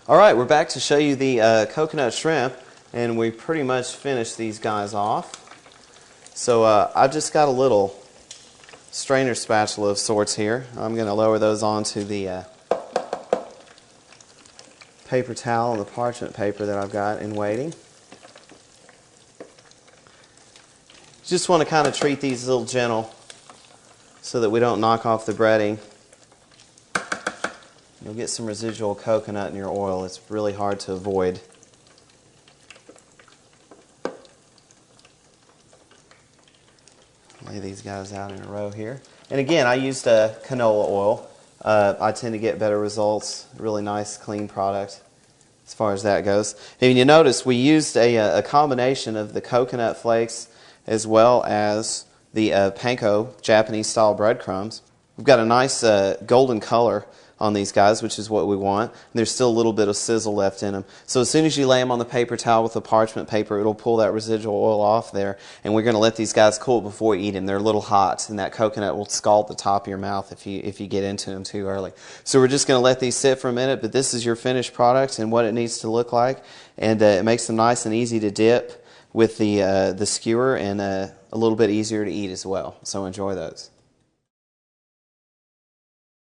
All right, we're back to show you the coconut shrimp, and we pretty much finished these guys off. So I've just got a little strainer spatula of sorts here. I'm going to lower those onto the paper towel and the parchment paper that I've got in waiting. Just want to kind of treat these a little gentle so that we don't knock off the breading. You'll get some residual coconut in your oil. It's really hard to avoid. Lay these guys out in a row here. And again, I used canola oil. I tend to get better results. Really nice, clean product as far as that goes. And you notice we used a combination of the coconut flakes as well as the panko Japanese-style breadcrumbs. We've got a nice golden color on these guys, which is what we want. And there's still a little bit of sizzle left in them. So as soon as you lay them on the paper towel with the parchment paper, it'll pull that residual oil off there. And we're going to let these guys cool before we eat them. They're a little hot, and that coconut will scald the top of your mouth if you get into them too early. So we're just going to let these sit for a minute, but this is your finished product and what it needs to look like. And it makes them nice and easy to dip with the skewer, and a little bit easier to eat as well. So enjoy those.